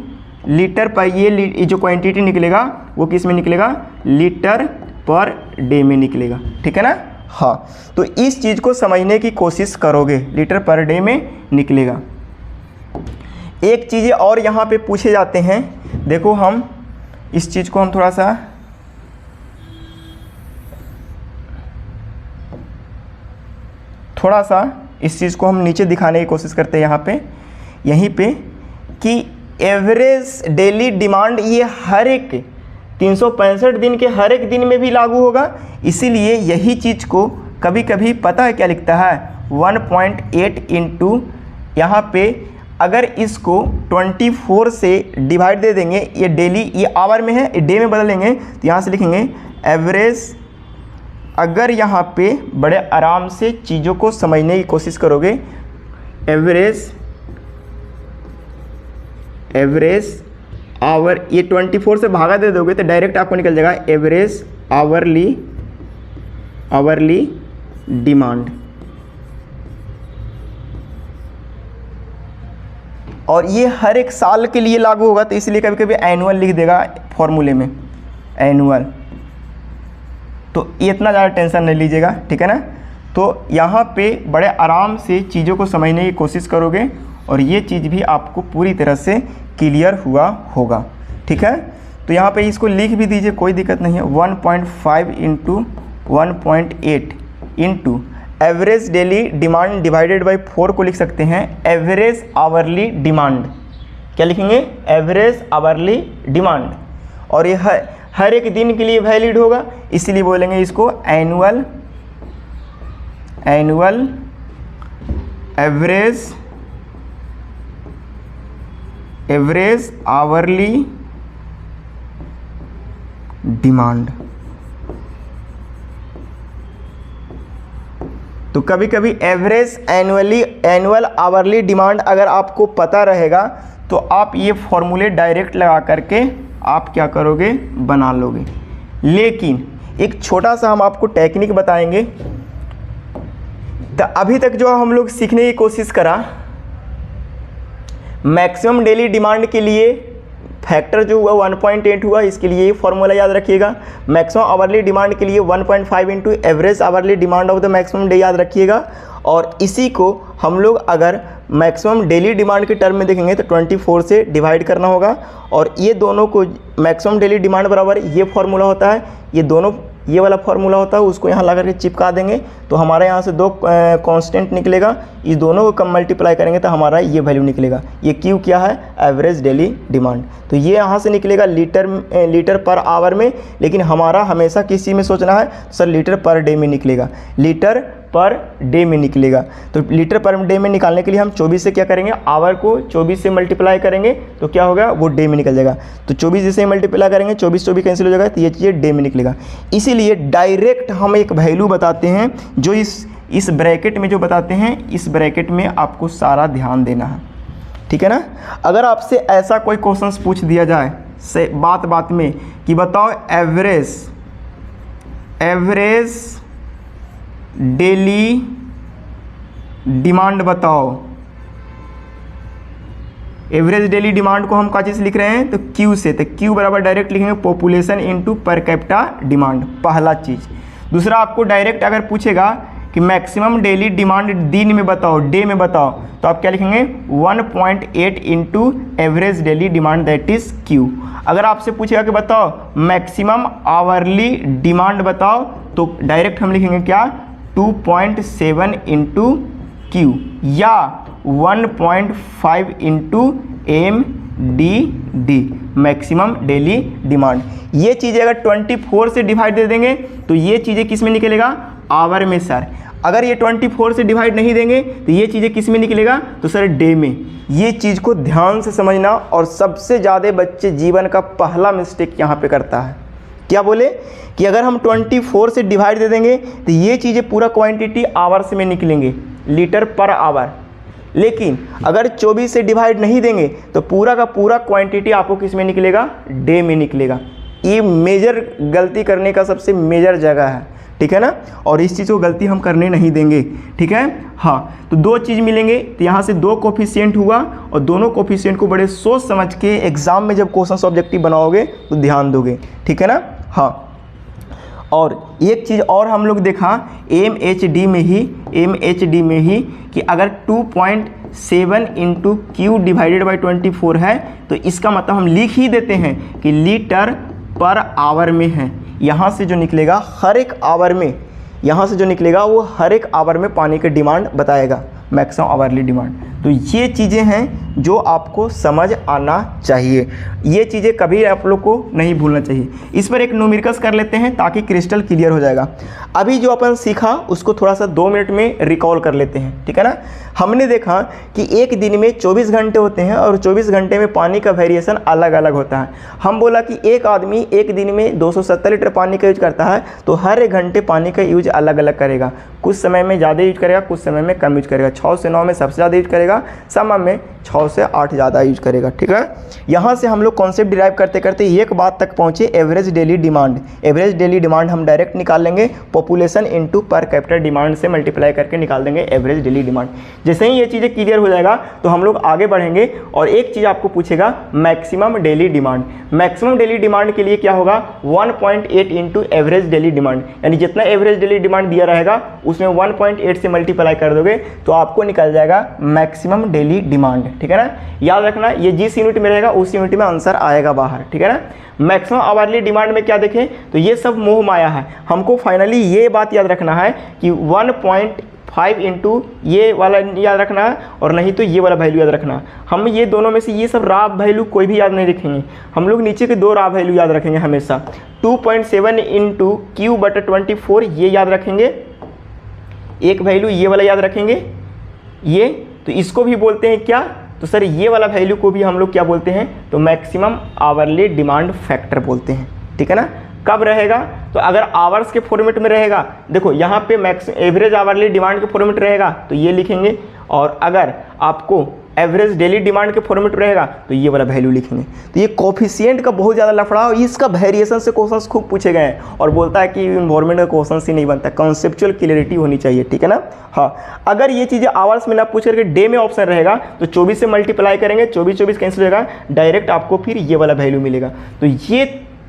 लीटर पर। ये जो क्वांटिटी निकलेगा वो किस में निकलेगा? लीटर पर डे में निकलेगा, ठीक है ना। हाँ, तो इस चीज़ को समझने की कोशिश करोगे, लीटर पर डे में निकलेगा। एक चीज़ें और यहाँ पे पूछे जाते हैं। देखो हम इस चीज़ को हम थोड़ा सा इस चीज़ को हम नीचे दिखाने की कोशिश करते हैं यहीं पे कि एवरेज डेली डिमांड ये हर एक 365 दिन के हर एक दिन में भी लागू होगा। इसीलिए यही चीज़ को कभी कभी पता है क्या लिखता है? 1.8 इंटू यहाँ पे अगर इसको 24 से डिवाइड दे देंगे, ये डेली ये आवर में है, ये डे में बदलेंगे तो यहाँ से लिखेंगे एवरेज। अगर यहाँ पे बड़े आराम से चीज़ों को समझने की कोशिश करोगे, एवरेज आवर, ये 24 से भागा दे दोगे तो डायरेक्ट आपको निकल जाएगा एवरेज आवरली डिमांड। और ये हर एक साल के लिए लागू होगा, तो इसलिए कभी कभी एनुअल लिख देगा फॉर्मूले में, एनुअल। तो इतना ज़्यादा टेंशन नहीं लीजिएगा, ठीक है ना। तो यहाँ पे बड़े आराम से चीज़ों को समझने की कोशिश करोगे और ये चीज़ भी आपको पूरी तरह से क्लियर हुआ होगा, ठीक है। तो यहाँ पे इसको लिख भी दीजिए, कोई दिक्कत नहीं है। 1.5 into 1.8 into average daily demand divided by 4 को लिख सकते हैं एवरेज आवरली डिमांड। क्या लिखेंगे? Average hourly demand. और ये हर एक दिन के लिए वैलिड होगा, इसलिए बोलेंगे इसको एनुअल एवरेज आवरली डिमांड। तो कभी कभी एवरेज एनुअल आवरली डिमांड अगर आपको पता रहेगा तो आप ये फॉर्मूले डायरेक्ट लगा करके आप क्या करोगे, बना लोगे। लेकिन एक छोटा सा हम आपको टेक्निक बताएंगे। तो अभी तक जो हम लोग सीखने की कोशिश करा, मैक्सिमम डेली डिमांड के लिए फैक्टर जो हुआ 1.8 हुआ, इसके लिए ये फॉर्मूला याद रखिएगा। मैक्सिमम आवरली डिमांड के लिए 1.5 into average hourly demand of the maximum day याद रखिएगा। और इसी को हम लोग अगर मैक्सिमम डेली डिमांड के टर्म में देखेंगे तो 24 से डिवाइड करना होगा। और ये दोनों को मैक्सिमम डेली डिमांड बराबर ये फॉर्मूला होता है, ये दोनों ये वाला फॉर्मूला होता है, उसको यहाँ ला करके चिपका देंगे तो हमारे यहाँ से दो कांस्टेंट निकलेगा। इस दोनों को कम मल्टीप्लाई करेंगे तो हमारा ये वैल्यू निकलेगा। ये क्यू क्या है, एवरेज डेली डिमांड। तो ये यहाँ से निकलेगा लीटर पर आवर में, लेकिन हमारा हमेशा किसी में सोचना है सर लीटर पर डे में निकलेगा, लीटर पर डे में निकलेगा। तो लीटर पर डे में निकालने के लिए हम 24 से क्या करेंगे, आवर को 24 से मल्टीप्लाई करेंगे तो क्या होगा, वो डे में निकल जाएगा। तो 24 से मल्टीप्लाई करेंगे, 24 कैंसिल हो जाएगा, तो ये चीज़ डे में निकलेगा। इसीलिए डायरेक्ट हम एक वैल्यू बताते हैं जो इस ब्रैकेट में जो बताते हैं, इस ब्रैकेट में आपको सारा ध्यान देना है, ठीक है ना। अगर आपसे ऐसा कोई क्वेश्चन पूछ दिया जाए से बात में कि बताओ एवरेज डेली डिमांड बताओ, एवरेज डेली डिमांड को हम क्या चीज़ लिख रहे हैं, तो क्यू से। तो क्यू बराबर डायरेक्ट लिखेंगे population into per capita demand, पहला चीज़। दूसरा, आपको डायरेक्ट अगर पूछेगा कि मैक्सिमम डेली डिमांड दिन में बताओ, डे में बताओ, तो आप क्या लिखेंगे 1.8 into average daily demand, that is Q. अगर आपसे पूछेगा कि बताओ मैक्सिमम आवरली डिमांड बताओ, तो डायरेक्ट हम लिखेंगे क्या 2.7 इंटू क्यू या 1.5 into MDD, maximum daily demand. ये चीज़ें अगर 24 से डिवाइड दे देंगे तो ये चीज़ें किस में निकलेगा, आवर में सर। अगर ये 24 से डिवाइड नहीं देंगे तो ये चीज़ें किस में निकलेगा, तो सर डे में। ये चीज़ को ध्यान से समझना। और सबसे ज़्यादा बच्चे जीवन का पहला मिस्टेक यहाँ पे करता है, क्या बोले कि अगर हम 24 से डिवाइड दे देंगे तो ये चीज़ें पूरा क्वांटिटी आवर्स में निकलेंगे, लीटर पर आवर। लेकिन अगर 24 से डिवाइड नहीं देंगे तो पूरा का पूरा क्वांटिटी आपको किस में निकलेगा, डे में निकलेगा। ये मेजर गलती करने का सबसे मेजर जगह है, ठीक है ना। और इस चीज़ को गलती हम करने नहीं देंगे, ठीक है। हाँ, तो दो चीज़ मिलेंगे, तो यहाँ से दो कोफिशिएंट हुआ और दोनों कोफिशिएंट को बड़े सोच समझ के एग्जाम में जब क्वेश्चन ऑब्जेक्टिव बनाओगे तो ध्यान दोगे, ठीक है ना। हाँ, और एक चीज़ और हम लोग देखा MHD में ही कि अगर 2.7 इंटू क्यू डिवाइडेड बाई 24 है तो इसका मतलब हम लिख ही देते हैं कि लीटर पर आवर में है। यहाँ से जो निकलेगा हर एक आवर में, यहाँ से जो निकलेगा वो हर एक आवर में पानी की डिमांड बताएगा, मैक्सिमम आवरली डिमांड। तो ये चीज़ें हैं जो आपको समझ आना चाहिए, ये चीज़ें कभी आप लोग को नहीं भूलना चाहिए। इस पर एक न्यूमेरिकल्स कर लेते हैं ताकि क्रिस्टल क्लियर हो जाएगा। अभी जो अपन सीखा उसको थोड़ा सा 2 मिनट में रिकॉल कर लेते हैं, ठीक है ना। हमने देखा कि एक दिन में 24 घंटे होते हैं और 24 घंटे में पानी का वेरिएशन अलग अलग होता है। हम बोला कि एक आदमी एक दिन में 270 लीटर पानी का यूज करता है, तो हर एक घंटे पानी का यूज अलग अलग करेगा। कुछ समय में ज़्यादा यूज करेगा, कुछ समय में कम यूज करेगा। 6 से 9 में सबसे ज़्यादा यूज करेगा, समय में 6 से 8 ज़्यादा यूज करेगा, ठीक है। यहाँ से हम लोग कॉन्सेप्ट डिराइव करते करते एक बात तक पहुँचे, average daily demand. Average daily demand हम डायरेक्ट निकाल लेंगे, population into per capita demand से मल्टीप्लाई करके निकाल देंगे एवरेज डेली डिमांड। जैसे ही ये चीज़ें क्लियर हो जाएगा तो हम लोग आगे बढ़ेंगे और एक चीज़ आपको पूछेगा maximum daily demand. Maximum daily demand के लिए क्या होगा, 1.8 इंटू एवरेज डेली डिमांड, यानी जितना एवरेज डेली डिमांड दिया रहेगा उसमें 1.8 से मल्टीप्लाई कर दोगे तो आपको निकल जाएगा मैक्सिमम डेली डिमांड, ठीक है ना। याद रखना, ये जिस यूनिट में रहेगा उस यूनिट में आंसर आएगा बाहर, ठीक है ना। मैक्सिमम आवरली डिमांड में क्या देखें तो ये सब मोह माया है। हमको फाइनली ये बात याद रखना है कि 1.5 इंटू ये वाला याद रखना है और नहीं तो ये वाला वैल्यू याद रखना। हम ये दोनों में से ये सब रा वैल्यू कोई भी याद नहीं रखेंगे, हम लोग नीचे के 2 रा वैल्यू याद रखेंगे हमेशा। 2.7 इंटू क्यू बटा 24 ये याद रखेंगे, एक वैल्यू ये वाला याद रखेंगे, ये तो इसको भी बोलते हैं क्या, तो सर ये वाला वैल्यू को भी हम लोग क्या बोलते हैं, तो मैक्सिमम आवरली डिमांड फैक्टर बोलते हैं, ठीक है ना। कब रहेगा, तो अगर आवर्स के फॉर्मेट में रहेगा, देखो यहाँ पे मैक्स एवरेज आवरली डिमांड के फॉर्मेट रहेगा तो ये लिखेंगे, और अगर आपको एवरेज डेली डिमांड के फॉर्मेट रहेगा तो ये वाला वैल्यू लिखेंगे। तो ये कोफिशिएंट का बहुत ज़्यादा लफड़ा और इसका वेरिएशन से क्वेश्चंस खूब पूछे गए हैं, और बोलता है कि इन्वायरमेंट का क्वेश्चन ही नहीं बनता, कॉन्सेप्चुअल क्लियरिटी होनी चाहिए, ठीक है ना। हाँ, अगर ये चीज़ें आवर्स में ना पूछ करके डे में ऑप्शन रहेगा तो 24 से मल्टीप्लाई करेंगे, 24 कैंसिल हो जाएगा, डायरेक्ट आपको फिर ये वाला वैल्यू मिलेगा। तो ये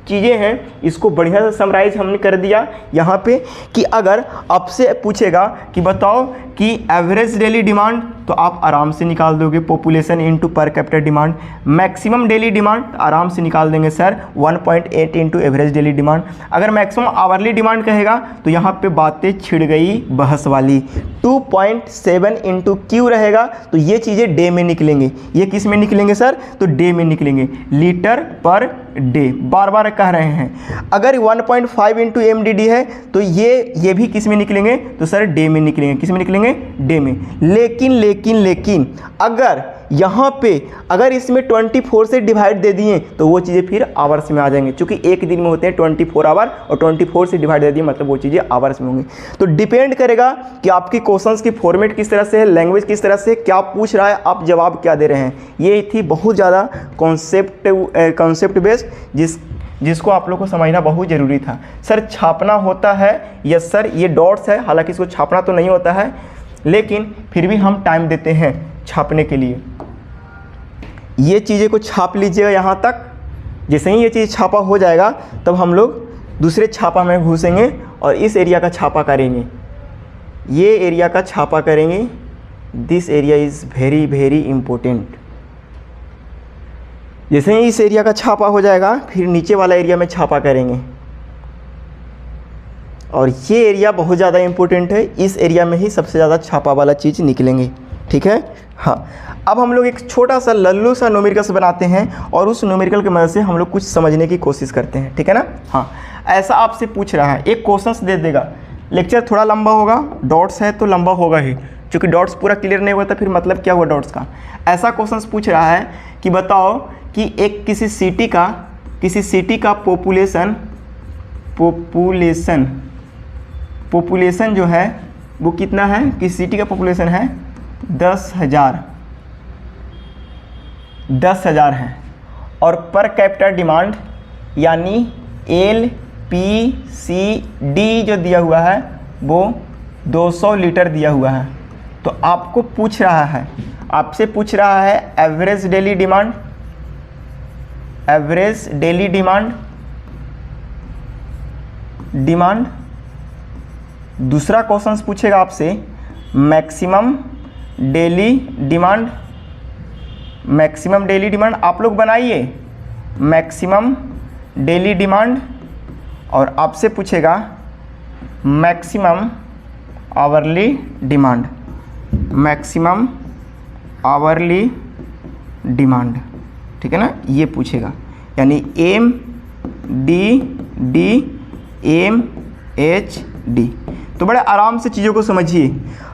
चीज़ें हैं, इसको बढ़िया से समराइज हमने कर दिया यहाँ पे कि अगर आपसे पूछेगा कि बताओ कि एवरेज डेली डिमांड, तो आप आराम से निकाल दोगे population into per capita demand. Maximum daily demand आराम से निकाल देंगे sir 1.8 into average daily demand. अगर मैक्सिमम आवरली डिमांड कहेगा तो यहाँ पे बातें छिड़ गई बहस वाली। 2.7 इंटू क्यू रहेगा तो ये चीज़ें डे में निकलेंगे। ये किस में निकलेंगे सर, तो डे में निकलेंगे, लीटर पर डे, बार बार कह रहे हैं। अगर 1.5 इंटू एमडीडी है तो ये भी किस में निकलेंगे, तो सर डे में निकलेंगे। किस में निकलेंगे, डे में। लेकिन अगर यहाँ पे अगर इसमें 24 से डिवाइड दे दिए तो वो चीज़ें फिर आवर्स में आ जाएंगे, क्योंकि एक दिन में होते हैं 24 आवर, और 24 से डिवाइड दे दिए मतलब वो चीज़ें आवर्स में होंगी। तो डिपेंड करेगा कि आपकी क्वेश्चंस की फॉर्मेट किस तरह से है, लैंग्वेज किस तरह से, क्या पूछ रहा है, आप जवाब क्या दे रहे हैं। ये थी बहुत ज़्यादा कॉन्सेप्ट बेस्ड जिसको आप लोग को समझना बहुत ज़रूरी था। सर छापना होता है, यस सर, ये डॉट्स है, हालांकि इसको छापना तो नहीं होता है, लेकिन फिर भी हम टाइम देते हैं छापने के लिए। ये चीज़ें को छाप लीजिएगा यहाँ तक। जैसे ही ये चीज़ छापा हो जाएगा तब हम लोग दूसरे छापा में घुसेंगे और इस एरिया का छापा करेंगे, ये एरिया का छापा करेंगे। This area is very very important. जैसे ही इस एरिया का छापा हो जाएगा फिर नीचे वाला एरिया में छापा करेंगे, और ये एरिया बहुत ज़्यादा इम्पोर्टेंट है, इस एरिया में ही सबसे ज़्यादा छापा वाला चीज़ निकलेंगे, ठीक है। हाँ, अब हम लोग एक छोटा सा लल्लू सा न्यूमेरिकल्स बनाते हैं और उस न्यूमेरिकल की मदद से हम लोग कुछ समझने की कोशिश करते हैं, ठीक है ना। हाँ, ऐसा आपसे पूछ रहा है, एक क्वेश्चन दे देगा, लेक्चर थोड़ा लंबा होगा, डॉट्स है तो लंबा होगा ही, क्योंकि डॉट्स पूरा क्लियर नहीं हुआ था फिर मतलब क्या हुआ डॉट्स का। ऐसा क्वेश्चन पूछ रहा है कि बताओ कि एक किसी सिटी का पॉपुलेशन जो है वो कितना है, किस सिटी का पॉपुलेशन है 10,000 है, और पर कैपिटा डिमांड यानी LPCD जो दिया हुआ है वो 200 लीटर दिया हुआ है। तो आपको पूछ रहा है, आपसे पूछ रहा है एवरेज डेली डिमांड। दूसरा क्वेश्चन पूछेगा आपसे मैक्सिमम डेली डिमांड। आप लोग बनाइए मैक्सिमम डेली डिमांड, और आपसे पूछेगा मैक्सिमम आवरली डिमांड, ठीक है ना, ये पूछेगा। यानी MDD। तो बड़े आराम से चीज़ों को समझिए।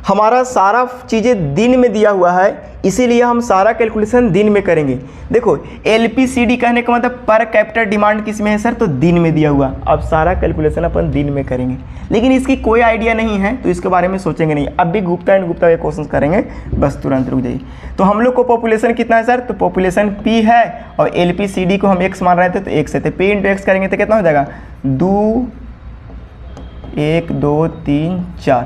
हमारा सारा चीज़ें दिन में दिया हुआ है, इसीलिए हम सारा कैलकुलेशन दिन में करेंगे। देखो LPCD कहने का मतलब पर कैपिटा डिमांड किस में है सर, तो दिन में दिया हुआ। अब सारा कैलकुलेशन अपन दिन में करेंगे, लेकिन इसकी कोई आइडिया नहीं है तो इसके बारे में सोचेंगे नहीं। अब भी गुप्ता एंड गुप्ता के क्वेश्चन करेंगे, बस तुरंत रुक जाइए। तो हम लोग को पॉपुलेशन कितना है सर, तो पॉपुलेशन P है और LPCD को हम x मान रहे थे तो x है, तो P इंटू एक्स करेंगे तो कितना हो जाएगा 2 1 2 3 4,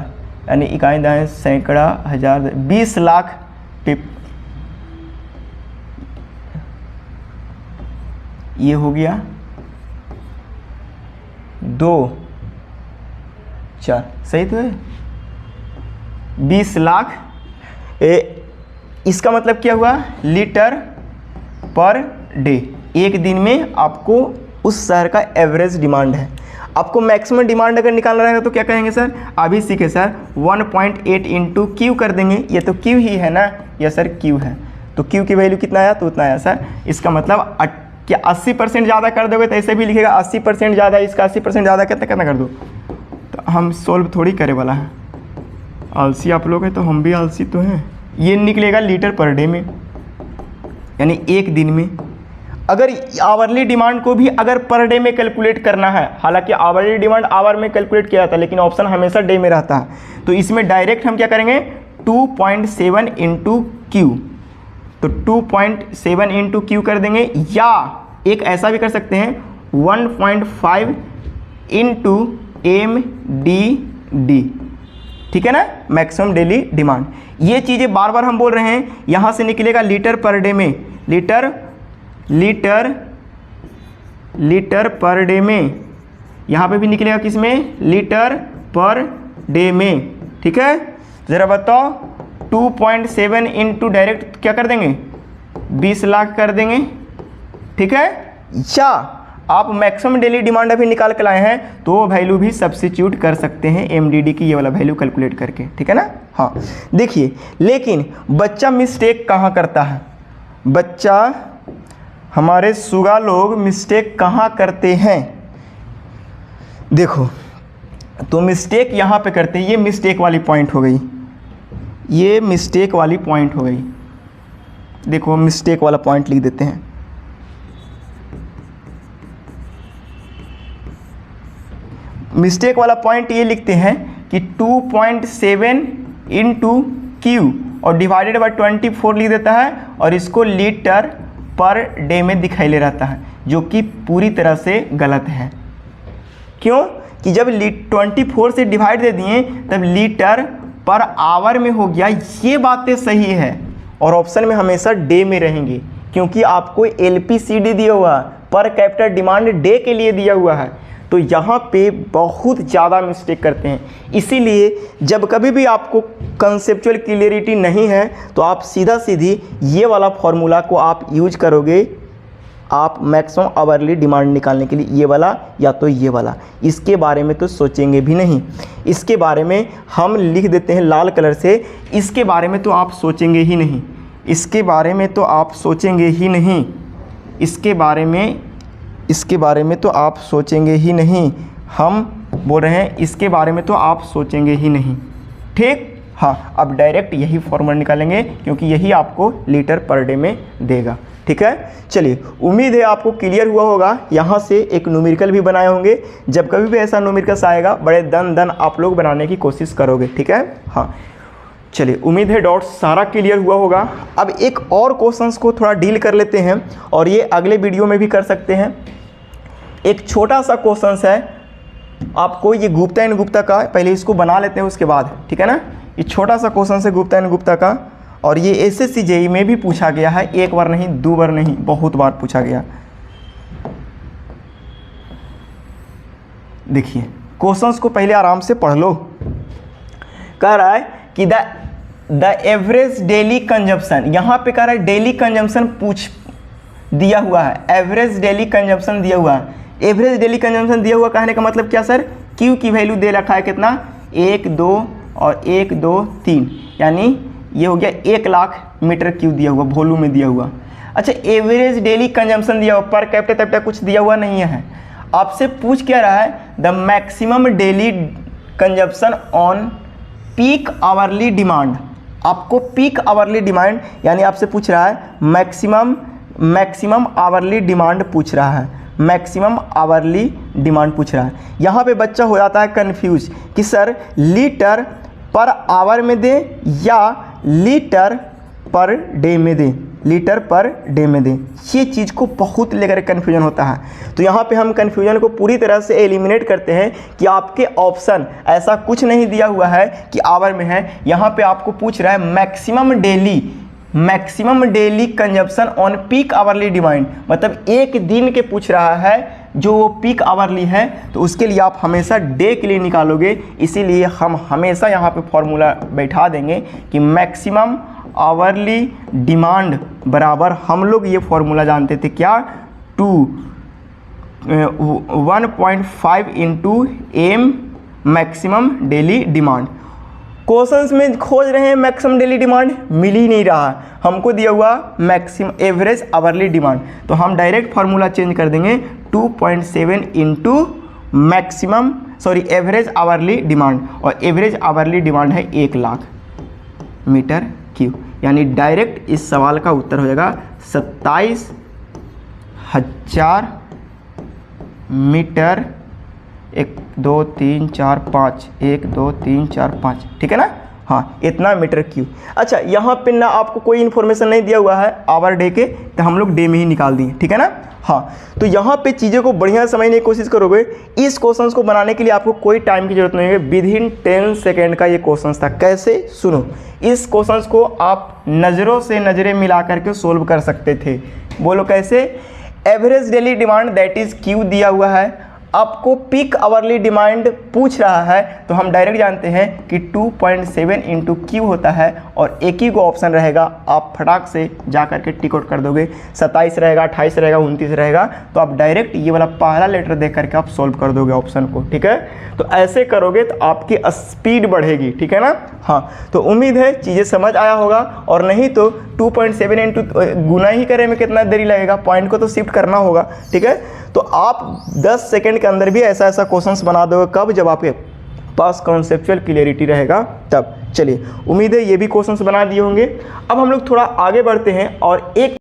यानी इकाई दाएँ सैकड़ा हज़ार 20 लाख टिप। ये हो गया 2 4, सही तो है 20 लाख। इसका मतलब क्या हुआ, लीटर पर डे। एक दिन में आपको उस शहर का एवरेज डिमांड है। आपको मैक्सिमम डिमांड अगर निकालना रहेगा तो क्या कहेंगे सर, अभी सीखे सर 1.8 इंटू क्यू कर देंगे। ये तो क्यू ही है ना, ये सर क्यू है, तो क्यू की वैल्यू कितना आया, तो उतना आया सर। इसका मतलब क्या 80% ज़्यादा कर दोगे तो ऐसे भी लिखेगा 80% ज़्यादा, इसका 80% ज़्यादा कितना कर दो। तो हम सोल्व थोड़ी करे वाला है, आलसी आप लोग हैं तो हम भी आलसी तो हैं। ये निकलेगा लीटर पर डे में, यानी एक दिन में। अगर आवरली डिमांड को भी अगर पर डे में कैलकुलेट करना है, हालांकि आवरली डिमांड आवर में कैलकुलेट किया जाता है लेकिन ऑप्शन हमेशा डे में रहता है, तो इसमें डायरेक्ट हम क्या करेंगे 2.7 इंटू क्यू, तो 2.7 इंटू क्यू कर देंगे, या एक ऐसा भी कर सकते हैं 1.5 इंटू एम डी डी, ठीक है ना, मैक्सिमम डेली डिमांड। ये चीज़ें बार बार हम बोल रहे हैं, यहाँ से निकलेगा लीटर पर डे में, लीटर पर डे में, यहाँ पे भी निकलेगा किस में, लीटर पर डे में, ठीक है। ज़रा बताओ 2.7 इंटू डायरेक्ट क्या कर देंगे 20 लाख कर देंगे, ठीक है। या आप मैक्सिमम डेली डिमांड अभी निकाल के लाए हैं तो वो वैल्यू भी सब्स्टिट्यूट कर सकते हैं एमडीडी की ये वाला वैल्यू कैलकुलेट करके, ठीक है ना। हाँ देखिए, लेकिन बच्चा मिस्टेक कहाँ करता है, बच्चा हमारे सुगा लोग मिस्टेक कहाँ करते हैं, देखो तो मिस्टेक यहाँ पे करते हैं, ये मिस्टेक वाली पॉइंट हो गई, ये मिस्टेक वाली पॉइंट हो गई, देखो मिस्टेक वाला पॉइंट लिख देते हैं। मिस्टेक वाला पॉइंट ये लिखते हैं कि 2.7 इंटू क्यू और डिवाइडेड बाय 24 लिख देता है और इसको लीटर पर डे में दिखाई ले रहता है, जो कि पूरी तरह से गलत है। क्यों कि जब 24 से डिवाइड दे दिए तब लीटर पर आवर में हो गया, ये बातें सही है और ऑप्शन में हमेशा डे में रहेंगे क्योंकि आपको LPCD दिया हुआ है, पर कैपिटल डिमांड डे के लिए दिया हुआ है। तो यहाँ पे बहुत ज़्यादा मिस्टेक करते हैं, इसीलिए जब कभी भी आपको कंसेप्चुअल क्लियरिटी नहीं है तो आप सीधा सीधी ये वाला फॉर्मूला को आप यूज करोगे, आप मैक्सिमम आवरली डिमांड निकालने के लिए ये वाला या तो ये वाला, इसके बारे में तो सोचेंगे भी नहीं। इसके बारे में हम लिख देते हैं लाल कलर से, इसके बारे में तो आप सोचेंगे ही नहीं, इसके बारे में तो आप सोचेंगे ही नहीं, इसके बारे में तो आप सोचेंगे ही नहीं, हम बोल रहे हैं इसके बारे में तो आप सोचेंगे ही नहीं, ठीक। हाँ अब डायरेक्ट यही फॉर्मूला निकालेंगे क्योंकि यही आपको लीटर पर डे में देगा, ठीक है। चलिए उम्मीद है आपको क्लियर हुआ होगा। यहाँ से एक न्यूमेरिकल भी बनाए होंगे, जब कभी भी ऐसा न्यूमेरिकल्स आएगा बड़े दन आप लोग बनाने की कोशिश करोगे, ठीक है। हाँ चलिए उम्मीद है डाउट सारा क्लियर हुआ होगा। अब एक और क्वेश्चंस को थोड़ा डील कर लेते हैं और ये अगले वीडियो में भी कर सकते हैं। एक छोटा सा क्वेश्चंस है आपको, ये गुप्ता एंड गुप्ता का, पहले इसको बना लेते हैं उसके बाद, ठीक है ना। ये छोटा सा क्वेश्चन है गुप्ता एंड गुप्ता का और ये SSC JEE में भी पूछा गया है, एक बार नहीं, दो बार नहीं, बहुत बार पूछा गया। देखिए क्वेश्चंस को पहले आराम से पढ़ लो। कह रहा है कि द एवरेज डेली कंजम्पशन, यहाँ पे कह रहा है डेली कंजम्पशन दिया हुआ है, एवरेज डेली कंजम्पशन दिया हुआ है। एवरेज डेली कंजम्पशन दिया हुआ कहने का मतलब क्या सर, क्यू की वैल्यू दे रखा है कितना 1 2 और 1 2 3, यानी ये हो गया 1 लाख मीटर क्यूब दिया हुआ, वॉल्यूम में दिया हुआ। अच्छा एवरेज डेली कंजम्पशन दिया हुआ, पर कैपिटा कुछ दिया हुआ नहीं है। आपसे पूछ क्या रहा है, the maximum daily consumption on peak hourly demand. आपको पीक आवरली डिमांड यानी आपसे पूछ रहा है मैक्सिमम आवरली डिमांड पूछ रहा है, मैक्सिमम आवरली डिमांड पूछ रहा है। यहाँ पे बच्चा हो जाता है कंफ्यूज कि सर लीटर पर आवर में दे या लीटर पर डे में दे, लीटर पर डे में दे, ये चीज़ को बहुत लेकर कन्फ्यूजन होता है। तो यहाँ पे हम कन्फ्यूजन को पूरी तरह से एलिमिनेट करते हैं कि आपके ऑप्शन ऐसा कुछ नहीं दिया हुआ है कि आवर में है। यहाँ पे आपको पूछ रहा है maximum daily consumption on peak hourly demand, मतलब एक दिन के पूछ रहा है जो वो पीक आवरली है, तो उसके लिए आप हमेशा डे के लिए निकालोगे। इसीलिए हम हमेशा यहाँ पे फॉर्मूला बैठा देंगे कि मैक्सिमम आवरली डिमांड बराबर, हम लोग ये फॉर्मूला जानते थे क्या, 1.5 into M maximum daily demand. Questions में खोज रहे हैं मैक्सिमम डेली डिमांड, मिल ही नहीं रहा, हमको दिया हुआ मैक्सिमम एवरेज आवरली डिमांड, तो हम डायरेक्ट फार्मूला चेंज कर देंगे 2.7 इंटू एवरेज आवरली डिमांड, और एवरेज आवरली डिमांड है 1 लाख मीटर क्यूब, यानी डायरेक्ट इस सवाल का उत्तर हो जाएगा 27 1000 मीटर 1 2 3 4 5 1 2 3 4 5, ठीक है ना। हाँ, इतना मीटर क्यूब। अच्छा, यहाँ पे ना आपको कोई इन्फॉर्मेशन नहीं दिया हुआ है आवर डे के, तो हम लोग डे में ही निकाल दिए, ठीक है ना। हाँ, तो यहाँ पे चीज़ों को बढ़िया समझने की कोशिश करोगे। इस क्वेश्चंस को बनाने के लिए आपको कोई टाइम की जरूरत नहीं है, विदिन 10 सेकेंड का ये क्वेश्चन था। कैसे, सुनो। इस क्वेश्चंस को आप नज़रों से नज़रें मिला करके सोल्व कर सकते थे। बोलो कैसे। Average daily demand that is Q दिया हुआ है, आपको पीक आवरली डिमांड पूछ रहा है, तो हम डायरेक्ट जानते हैं कि 2.7 इंटू क्यू होता है, और एक ही को ऑप्शन रहेगा, आप फटाक से जा करके टिक आउट कर दोगे। 27 रहेगा, 28 रहेगा, 29 रहेगा, तो आप डायरेक्ट ये वाला पहला लेटर देख करके आप सोल्व कर दोगे ऑप्शन को, ठीक है। तो ऐसे करोगे तो आपकी स्पीड बढ़ेगी, ठीक है ना। हाँ, तो उम्मीद है चीज़ें समझ आया होगा, और नहीं तो 2.7 इंटू गुना ही करने में कितना देरी लगेगा, पॉइंट को तो शिफ्ट करना होगा, ठीक है। तो आप 10 सेकंड के अंदर भी ऐसा ऐसा क्वेश्चंस बना दोगे। कब, जब आपके पास कॉन्सेप्चुअल क्लियरिटी रहेगा तब। चलिए, उम्मीद है ये भी क्वेश्चंस बना दिए होंगे। अब हम लोग थोड़ा आगे बढ़ते हैं और एक